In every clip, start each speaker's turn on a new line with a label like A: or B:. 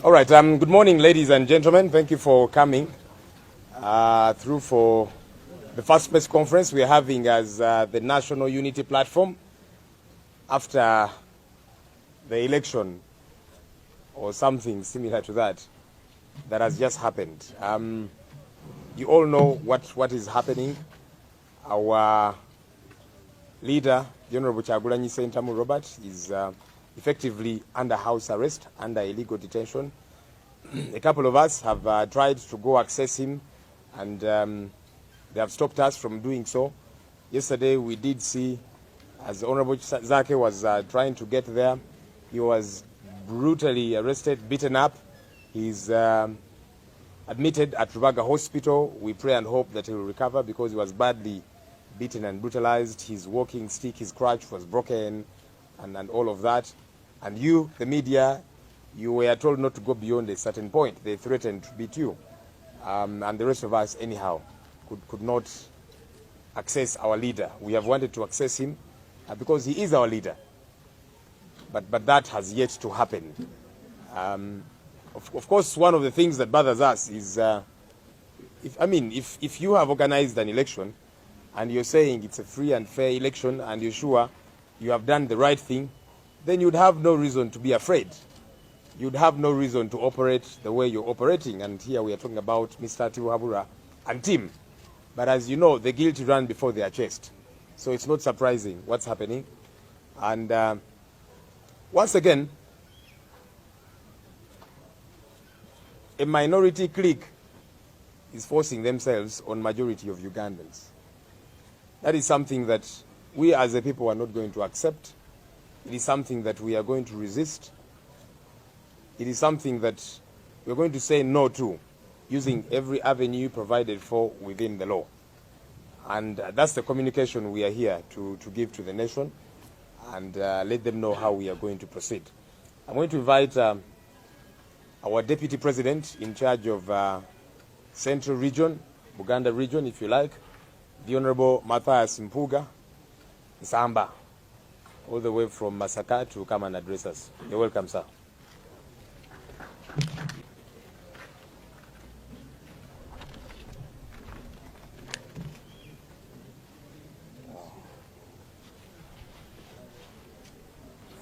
A: All right. Good morning, ladies and gentlemen. Thank you for coming through for the first press conference we're having as the National Unity Platform after the election or something similar to that has just happened. You all know what is happening. Our leader, the Honorable Kyagulanyi Ssentamu Robert, is effectively under house arrest, under illegal detention. A couple of us have tried to go access him, and they have stopped us from doing so. Yesterday we did see, as the Honorable Zake was trying to get there, he was brutally arrested, beaten up. He's admitted at Rubaga Hospital. We pray and hope that he will recover because he was badly beaten and brutalized. His walking stick, his crutch was broken, and all of that. And you, the media, you were told not to go beyond a certain point. They threatened to beat you. And the rest of us, anyhow, could not access our leader. We have wanted to access him because he is our leader. But that has yet to happen. Of course, one of the things that bothers us is, if you have organized an election and you're saying it's a free and fair election and you're sure you have done the right thing, then you'd have no reason to be afraid. You'd have no reason to operate the way you're operating. And here we are talking about Mr. Tibuhaburwa and team. But as you know, the guilty run before they are chased. So it's not surprising what's happening. And once again, a minority clique is forcing themselves on majority of Ugandans. That is something that we as a people are not going to accept. It is something that we are going to resist. It is something that we're going to say no to, using every avenue provided for within the law. And that's the communication we are here to give to the nation and let them know how we are going to proceed. I'm going to invite our Deputy President in charge of Central Region, Buganda Region, if you like, the Honorable Matthias Mpuga Nsamba, all the way from Masaka to come and address us. You're welcome, sir.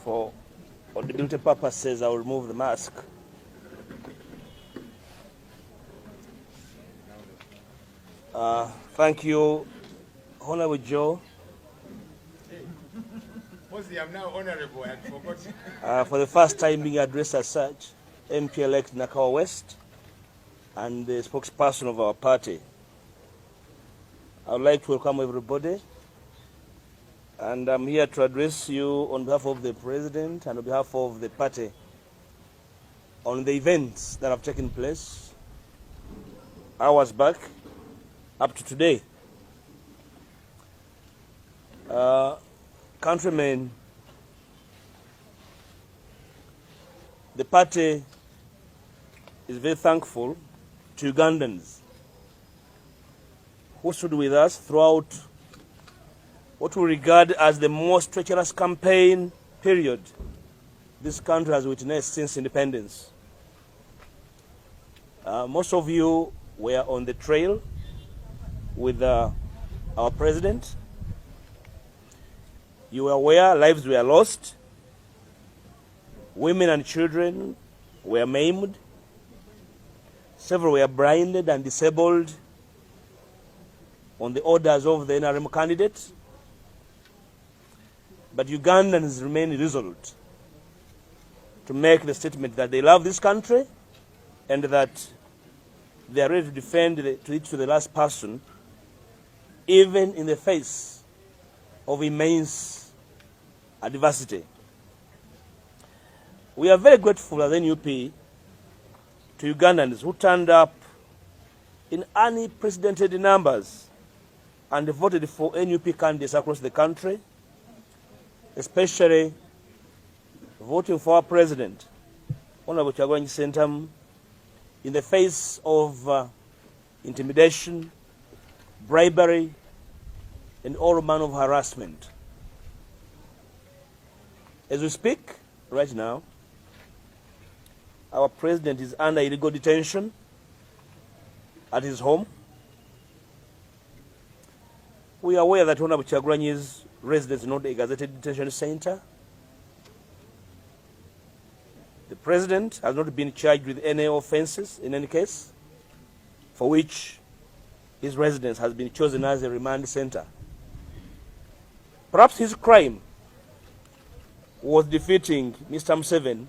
B: For audibility purposes, I will remove the mask. Thank you, Honorable Joe.
A: I'm now honorable and forgot.
B: For the first time being addressed as such, MP-elect Nakawa West and the spokesperson of our party. I would like to welcome everybody, and I'm here to address you on behalf of the President and on behalf of the party on the events that have taken place hours back up to today. Countrymen, the party is very thankful to Ugandans who stood with us throughout what we regard as the most treacherous campaign period this country has witnessed since independence. Most of you were on the trail with our president. You were aware lives were lost, women and children were maimed, several were blinded and disabled on the orders of the NRM candidate. But Ugandans remain resolute to make the statement that they love this country and that they are ready to defend it to the last person, even in the face of immense adversity. We are very grateful as NUP to Ugandans who turned up in unprecedented numbers and voted for NUP candidates across the country, especially voting for our president, Honorable Kyagulanyi Ssentamu, in the face of intimidation, bribery, and all manner of harassment. As we speak right now, our president is under illegal detention at his home. We are aware that Honorable Kyagulanyi's residence is not a gazetted detention center. The president has not been charged with any offenses in any case for which his residence has been chosen as a remand center. Perhaps his crime was defeating Mr. Museveni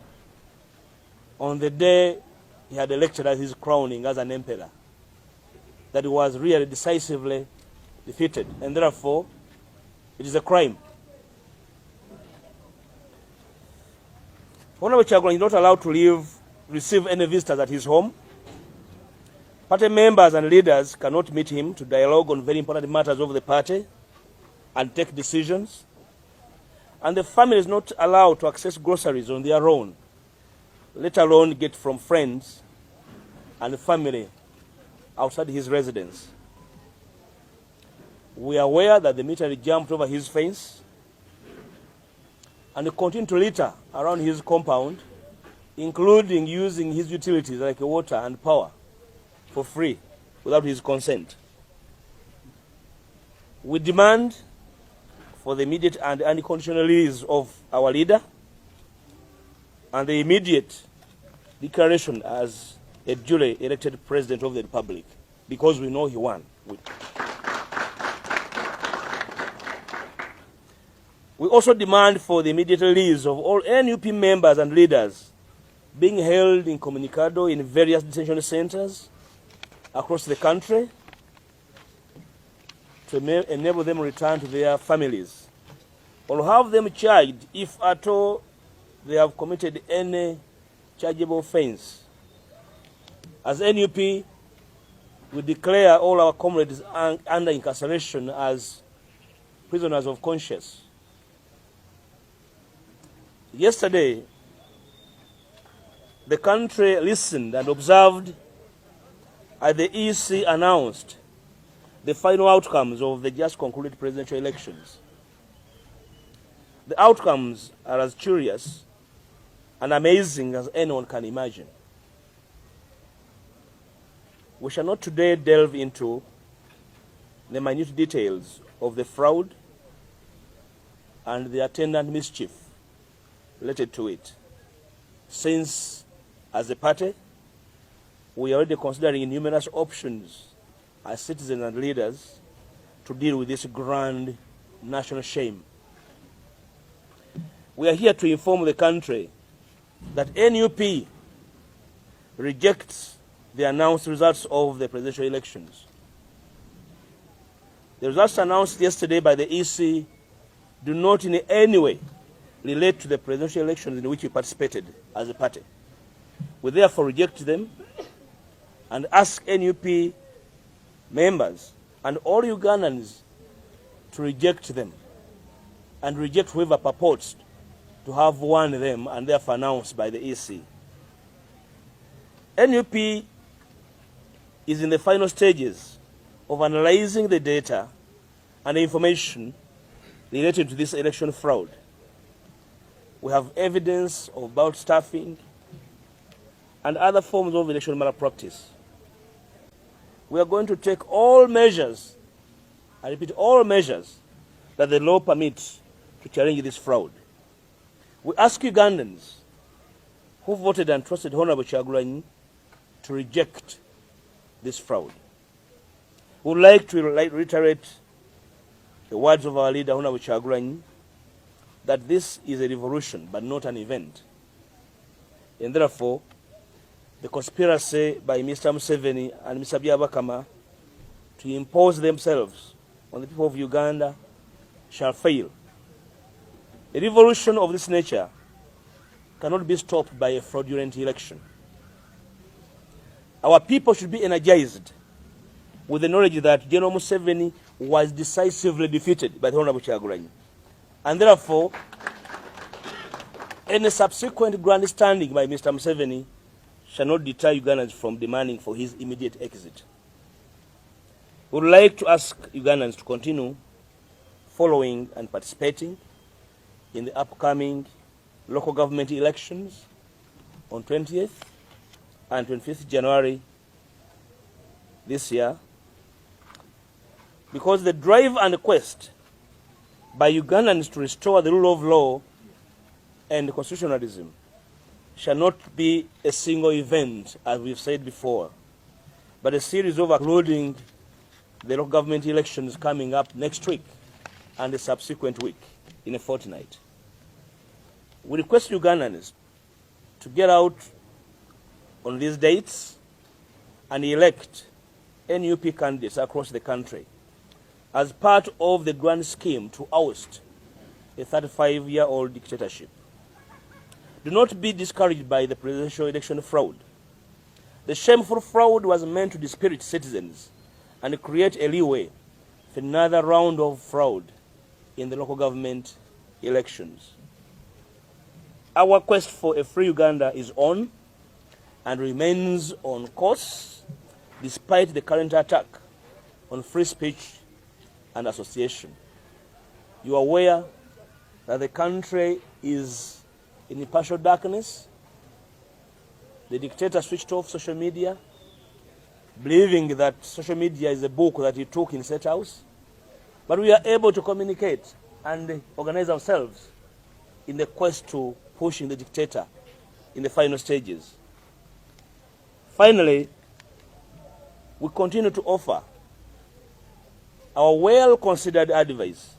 B: on the day he had elected as his crowning as an emperor. That he was really decisively defeated, and therefore it is a crime. Honorable Kyagulanyi is not allowed to receive any visitors at his home. Party members and leaders cannot meet him to dialogue on very important matters of the party and take decisions. And the family is not allowed to access groceries on their own, let alone get from friends and family outside his residence. We are aware that the military jumped over his fence and continued to litter around his compound, including using his utilities like water and power for free without his consent. We demand for the immediate and unconditional release of our leader and the immediate declaration as a duly elected president of the Republic, because we know he won. We also demand for the immediate release of all NUP members and leaders being held incommunicado in various detention centers across the country to enable them to return to their families, or have them charged if at all they have committed any chargeable offense. As NUP, we declare all our comrades under incarceration as prisoners of conscience. Yesterday, the country listened and observed as the EC announced the final outcomes of the just concluded presidential elections. The outcomes are as curious and amazing as anyone can imagine. We shall not today delve into the minute details of the fraud and the attendant mischief related to it, since, as a party, we are already considering numerous options as citizens and leaders to deal with this grand national shame. We are here to inform the country that NUP rejects the announced results of the presidential elections. The results announced yesterday by the EC do not in any way relate to the presidential elections in which we participated as a party. We therefore reject them and ask NUP members and all Ugandans to reject them and reject whoever purports to have won them and therefore announced by the EC. NUP is in the final stages of analyzing the data and the information related to this election fraud. We have evidence of ballot stuffing and other forms of election malpractice. We are going to take all measures, I repeat, all measures that the law permits to challenge this fraud. We ask Ugandans who voted and trusted Honorable Kyagulanyi to reject this fraud. We would like to reiterate the words of our leader, Honorable Kyagulanyi, that this is a revolution but not an event. And therefore, the conspiracy by Mr. Museveni and Mr. Byabakama to impose themselves on the people of Uganda shall fail. A revolution of this nature cannot be stopped by a fraudulent election. Our people should be energized with the knowledge that General Museveni was decisively defeated by the Honorable Kyagulanyi. And therefore, any subsequent grandstanding by Mr. Museveni shall not deter Ugandans from demanding for his immediate exit. We would like to ask Ugandans to continue following and participating in the upcoming local government elections on 20th and 25th January this year, because the drive and quest by Ugandans to restore the rule of law and constitutionalism shall not be a single event, as we've said before, but a series of, including the local government elections coming up next week and the subsequent week in a fortnight. We request Ugandans to get out on these dates and elect NUP candidates across the country as part of the grand scheme to oust a 35-year-old dictatorship. Do not be discouraged by the presidential election fraud. The shameful fraud was meant to dispirit citizens and create a leeway for another round of fraud in the local government elections. Our quest for a free Uganda is on and remains on course despite the current attack on free speech and association. You are aware that the country is in partial darkness. The dictator switched off social media, believing that social media is a book that he took in State House. But we are able to communicate and organize ourselves in the quest to pushing the dictator in the final stages. Finally, we continue to offer our well-considered advice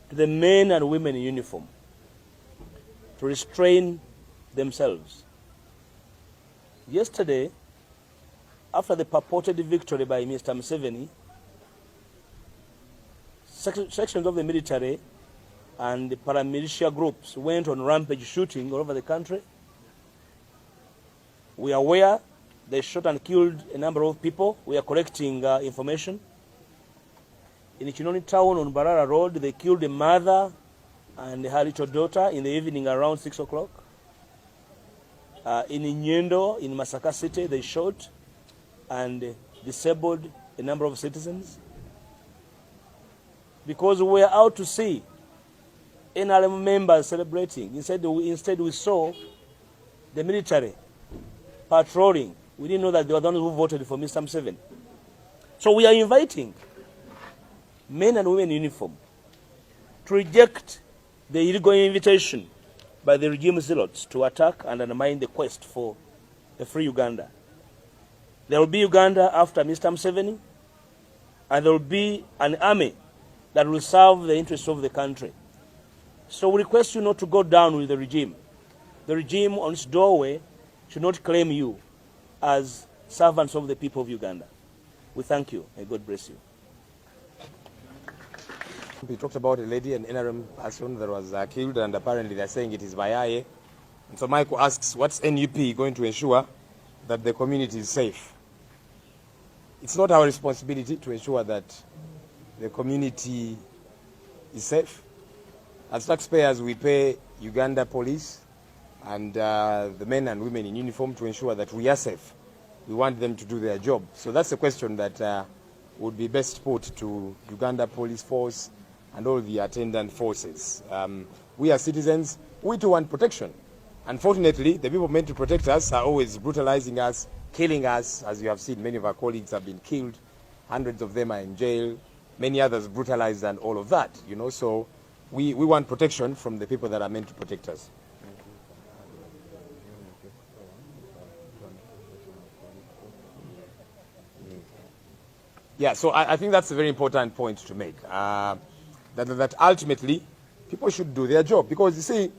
B: to the men and women in uniform to restrain themselves. Yesterday, after the purported victory by Mr. Museveni, sections of the military and the paramilitia groups went on rampage shooting all over the country. We are aware they shot and killed a number of people. We are collecting information. In Chinoni town on Barara Road, they killed a mother and her little daughter in the evening around 6 o'clock. In Nyendo, in Masaka City, they shot and disabled a number of citizens. Because we were out to see NRM members celebrating. Instead, we saw the military patrolling. We didn't know that they were the ones who voted for Mr. Museveni. So we are inviting men and women in uniform to reject the illegal invitation by the regime zealots to attack and undermine the quest for a free Uganda. There will be Uganda after Mr. Museveni, and there will be an army that will serve the interests of the country. So we request you not to go down with the regime. The regime on its doorway should not claim you as servants of the people of Uganda. We thank you. May God bless you.
A: We talked about a lady, an NRM person that was killed, and apparently they're saying it is Bayaye. And so Michael asks, what's NUP going to ensure that the community is safe? It's not our responsibility to ensure that the community is safe. As taxpayers, we pay Uganda police and the men and women in uniform to ensure that we are safe. We want them to do their job. So that's a question that would be best put to Uganda Police Force and all the attendant forces. We as citizens, we too want protection. Unfortunately, the people meant to protect us are always brutalizing us, killing us. As you have seen, many of our colleagues have been killed. Hundreds of them are in jail. Many others brutalized and all of that, you know. So we want protection from the people that are meant to protect us. Yeah, so I think that's a very important point to make. That ultimately, people should do their job. Because, you see,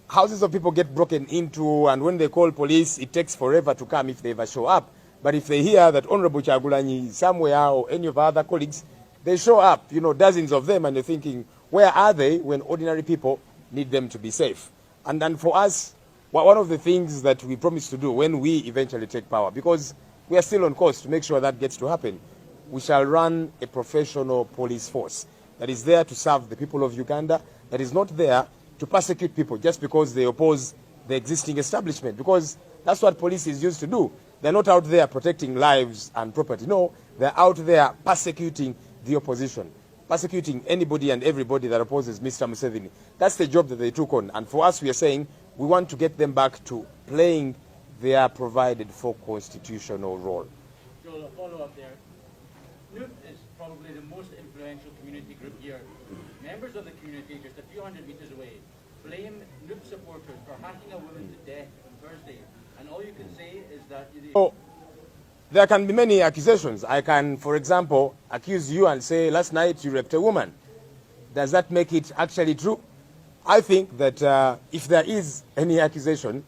A: houses of people get broken into, and when they call police, it takes forever to come if they ever show up. But if they hear that Honorable Chagulanyi is somewhere or any of our other colleagues, they show up, you know, dozens of them, and you're thinking, where are they when ordinary people need them to be safe? And for us, one of the things that we promise to do when we eventually take power, because we are still on course to make sure that gets to happen, we shall run a professional police force that is there to serve the people of Uganda, that is not there to persecute people just because they oppose the existing establishment, because that's what police is used to do. They're not out there protecting lives and property. No, they're out there persecuting the opposition, persecuting anybody and everybody that opposes Mr. Museveni. That's the job that they took on. And for us, we are saying we want to get them back to playing their provided for constitutional role.
C: Joel, a follow-up there. NUP is probably the most influential community group here. Members of the community just a few hundred meters away blame NUP supporters for hacking a woman to death on Thursday. And all you can say is that...
A: Oh, there can be many accusations. I can, for example, accuse you and say, last night you raped a woman. Does that make it actually true? I think that if there is any accusation,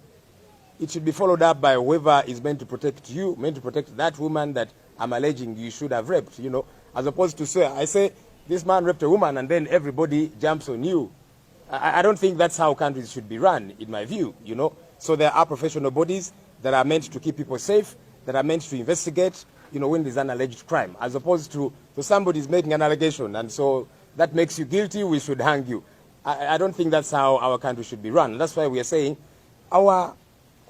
A: it should be followed up by whoever is meant to protect you, meant to protect that woman that I'm alleging you should have raped, you know, as opposed to say, I say, this man raped a woman and then everybody jumps on you. I don't think that's how countries should be run, in my view, you know. So there are professional bodies that are meant to keep people safe, that are meant to investigate, you know, when there's an alleged crime, as opposed to somebody's making an allegation and so that makes you guilty, we should hang you. I don't think that's how our country should be run. And that's why we are saying our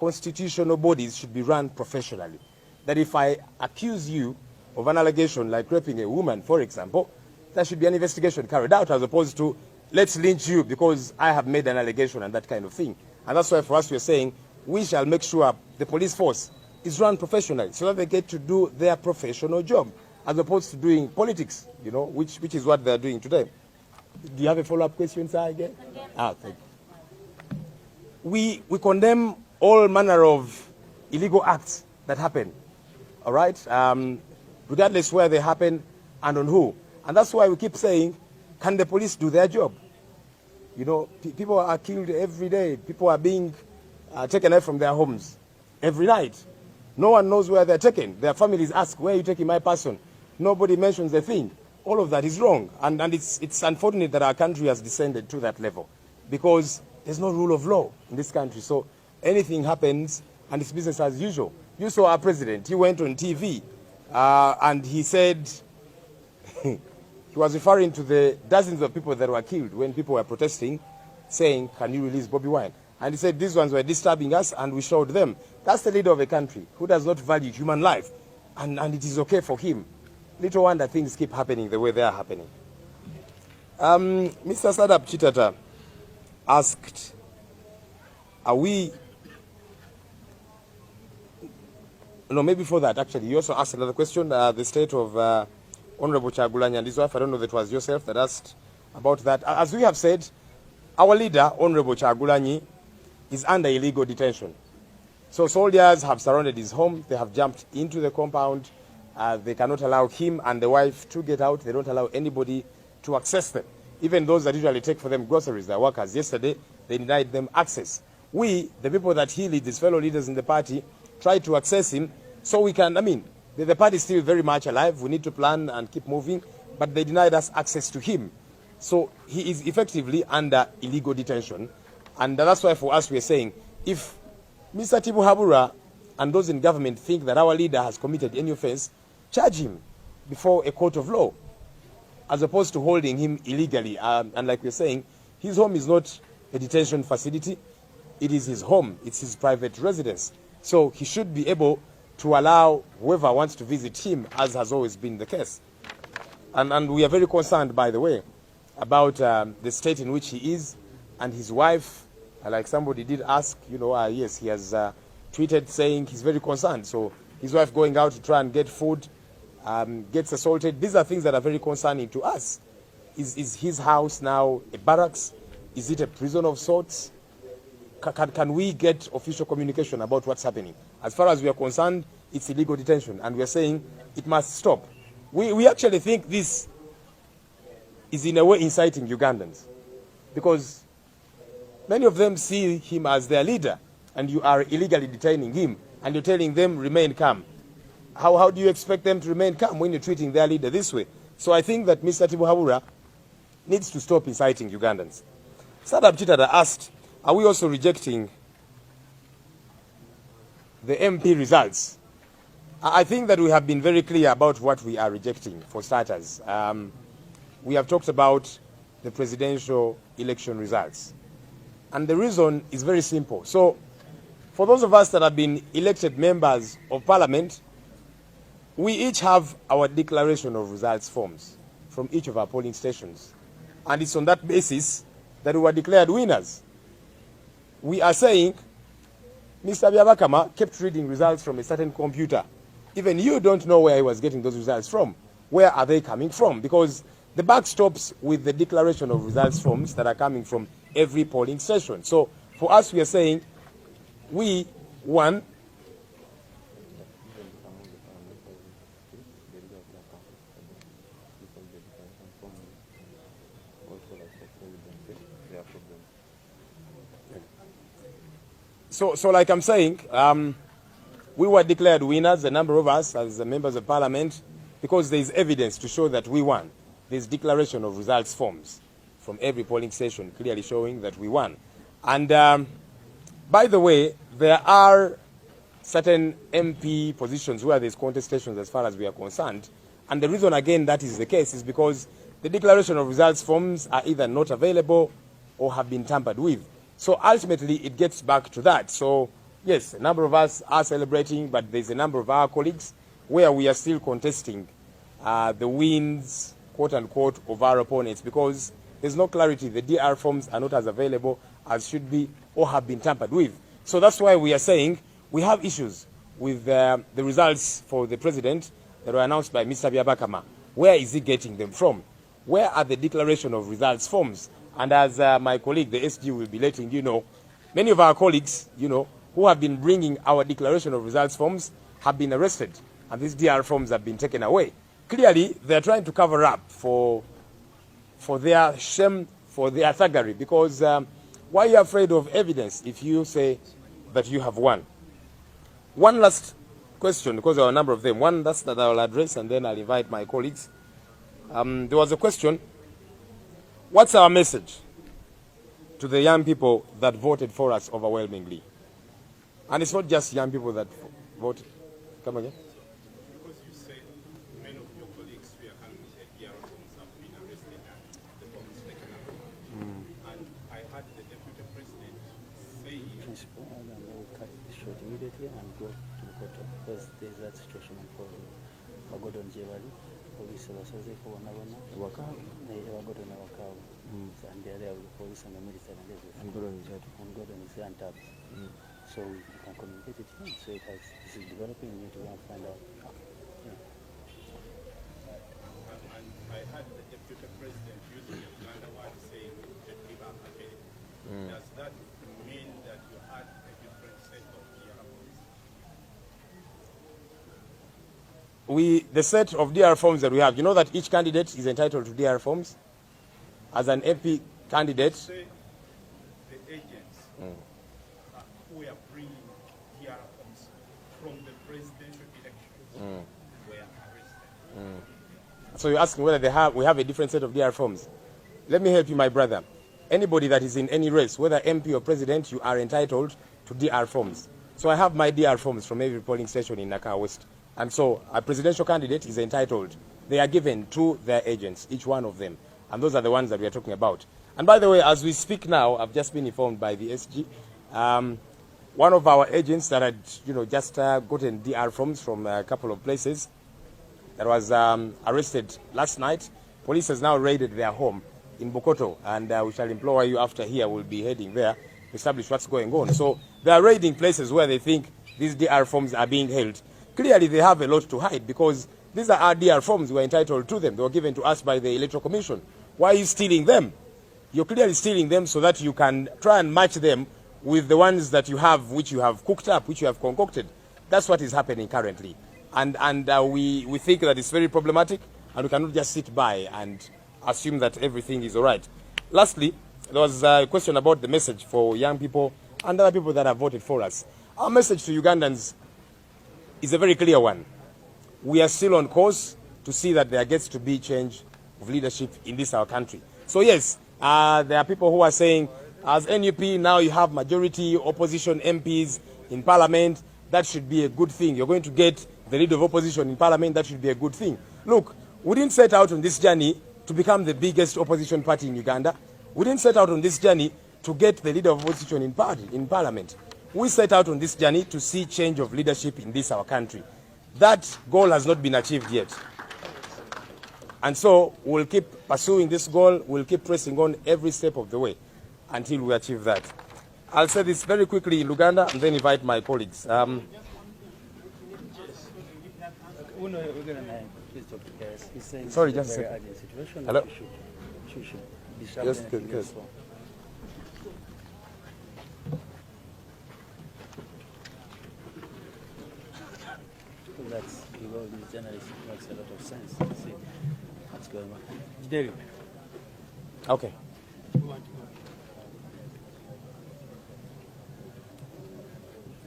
A: constitutional bodies should be run professionally. That if I accuse you of an allegation like raping a woman, for example, there should be an investigation carried out as opposed to let's lynch you because I have made an allegation and that kind of thing. And that's why for us we are saying we shall make sure the police force is run professionally so that they get to do their professional job as opposed to doing politics, you know, which is what they're doing today. Do you have a follow-up question, sir, again? Thank you. We condemn all manner of illegal acts that happen, all right? Regardless where they happen and on who. And that's why we keep saying, can the police do their job? You know, people are killed every day. People are being taken away from their homes every night. No one knows where they're taken. Their families ask, where are you taking my person? Nobody mentions a thing. All of that is wrong. And it's unfortunate that our country has descended to that level because there's no rule of law in this country. So anything happens and it's business as usual. You saw our president. He went on TV and he said, he was referring to the dozens of people that were killed when people were protesting, saying, can you release Bobi Wine? And he said these ones were disturbing us and we showed them. That's the leader of a country who does not value human life. And it is okay for him. Little wonder things keep happening the way they are happening. Mr. Sadap Chitata asked, are we... No, maybe before that, actually, you also asked another question, the state of Honorable Kyagulanyi and his wife. I don't know if it was yourself that asked about that. As we have said, our leader, Honorable Kyagulanyi, is under illegal detention. So soldiers have surrounded his home. They have jumped into the compound. They cannot allow him and the wife to get out. They don't allow anybody to access them. Even those that usually take for them groceries, their workers, yesterday, they denied them access. We, the people that he leads, his fellow leaders in the party, try to access him so we can, the party is still very much alive. We need to plan and keep moving, but they denied us access to him. So he is effectively under illegal detention. And that's why for us we are saying, if Mr. Tibu Habura and those in government think that our leader has committed any offense, charge him before a court of law, as opposed to holding him illegally. And like we're saying, his home is not a detention facility. It is his home. It's his private residence. So he should be able to allow whoever wants to visit him, as has always been the case. And we are very concerned, by the way, about the state in which he is and his wife. Like somebody did ask, yes, he has tweeted saying he's very concerned. So his wife going out to try and get food, gets assaulted. These are things that are very concerning to us. Is his house now a barracks? Is it a prison of sorts? Can we get official communication about what's happening? As far as we are concerned, it's illegal detention, and we are saying it must stop. We actually think this is in a way inciting Ugandans, because many of them see him as their leader, and you are illegally detaining him, and you're telling them remain calm. How do you expect them to remain calm when you're treating their leader this way? So I think that Mr. Tibu Habura needs to stop inciting Ugandans. Sadap Chitata asked, are we also rejecting the MP results? I think that we have been very clear about what we are rejecting, for starters. We have talked about the presidential election results. And the reason is very simple. So, for those of us that have been elected members of parliament, we each have our declaration of results forms from each of our polling stations. And it's on that basis that we were declared winners. We are saying Mr. Byabakama kept reading results from a certain computer. Even you don't know where he was getting those results from. Where are they coming from? Because the buck stops with the declaration of results forms that are coming from every polling station. So for us, we are saying we won. So like I'm saying, we were declared winners, a number of us as members of parliament, because there is evidence to show that we won. There's declaration of results forms from every polling station clearly showing that we won. And by the way, there are certain MP positions where there's contestations as far as we are concerned. And the reason, again, that is the case is because the declaration of results forms are either not available or have been tampered with. So ultimately, it gets back to that. So yes, a number of us are celebrating, but there's a number of our colleagues where we are still contesting the wins, quote unquote, of our opponents, because there's no clarity. The DR forms are not as available as should be or have been tampered with. So that's why we are saying we have issues with the results for the president that were announced by Mr. Byabakama. Where is he getting them from? Where are the declaration of results forms? And as my colleague, the SG, will be letting you know, many of our colleagues, who have been bringing our declaration of results forms have been arrested, and these DR forms have been taken away. Clearly, they're trying to cover up for their shame, for their thuggery, because why are you afraid of evidence if you say that you have won? One last question, because there are a number of them. One last that I will address, and then I'll invite my colleagues. There was a question. What's our message to the young people that voted for us overwhelmingly? And it's not just young people that voted. Come again?
D: Because you said many of your colleagues were having DR forms have been arrested and the forms taken away. And I heard the Deputy President say
E: short immediately and go to the court because there's that situation for Gordon Jewelry. Police abasaze ko bonabona Gordon abakabo and they are the police and the military and everything. And Gordon is untapped. So we can communicate it here. So this is developing. We need to go and find out. Yeah.
D: And I heard the Deputy President using a Uganda word saying that give up again. Does that mean that you had a different set of DR forms?
A: The set of DR forms that we have, you know that each candidate is entitled to DR forms? As an MP candidate.
D: Say the agents who are bringing DR forms from the presidential elections were arrested.
A: So you're asking whether we have a different set of DR forms. Let me help you, my brother. Anybody that is in any race, whether MP or president, you are entitled to DR forms. So I have my DR forms from every polling station in Nakawa West. And so a presidential candidate is entitled. They are given to their agents, each one of them. And those are the ones that we are talking about. And by the way, as we speak now, I've just been informed by the SG. One of our agents that had, just gotten DR forms from a couple of places that was arrested last night. Police has now raided their home in Bukoto, and we shall implore you after here, we'll be heading there to establish what's going on. So they are raiding places where they think these DR forms are being held. Clearly, they have a lot to hide because these are our DR forms. We're entitled to them. They were given to us by the Electoral Commission. Why are you stealing them? You're clearly stealing them so that you can try and match them with the ones that you have, which you have cooked up, which you have concocted. That's what is happening currently. And we think that it's very problematic, and we cannot just sit by and assume that everything is all right. Lastly, there was a question about the message for young people and other people that have voted for us. Our message to Ugandans is a very clear one. We are still on course to see that there gets to be change of leadership in this our country. So yes, there are people who are saying, as NUP now you have majority opposition MPs in parliament, that should be a good thing. You're going to get the leader of opposition in parliament, that should be a good thing. Look, we didn't set out on this journey to become the biggest opposition party in Uganda. We didn't set out on this journey to get the leader of opposition in parliament. We set out on this journey to see change of leadership in this our country. That goal has not been achieved yet. And so we'll keep pursuing this goal, we'll keep pressing on every step of the way until we achieve that. I'll say this very quickly in Luganda and then invite my colleagues. Sorry, just a second. Hello? Yes, yes.
E: That's because the journalist makes a lot of sense. See what's going on. Derek.
A: Okay.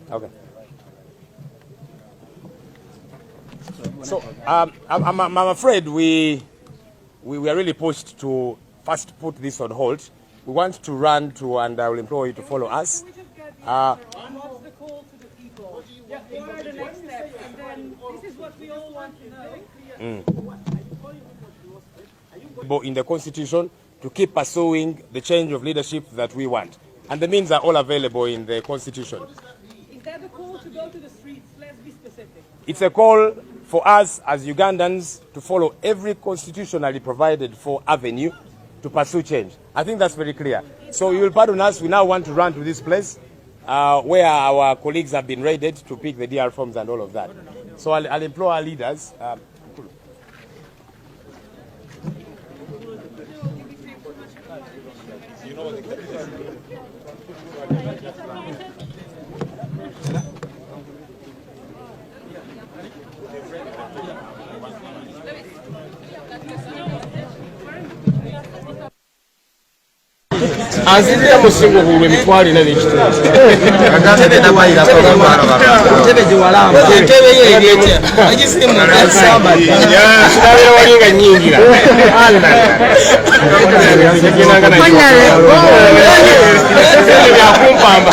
A: Okay. So I'm afraid we are really pushed to first put this on hold. We want to run to, and I will implore you to follow us.
F: What's the call to the people? What are the next steps? And then this is what we all want to know.
A: In the Constitution to keep pursuing the change of leadership that we want. And the means are all available in the Constitution.
F: Is that the call to go to the streets? Let's be specific.
A: It's a call for us as Ugandans to follow every constitutionally provided for avenue to pursue change. I think that's very clear. So you will pardon us, we now want to run to this place where our colleagues have been raided to pick the DR forms and all of that. So I'll implore our leaders.
G: Azizira musingo bulwe emitwalo ina n'ekitundu. Ntebe giwalamba. Ntebe ye egeetya. Agisimu kasamba. Kirabeera wali nga nnyingira. Yagendanga nayo. Byakumpamba.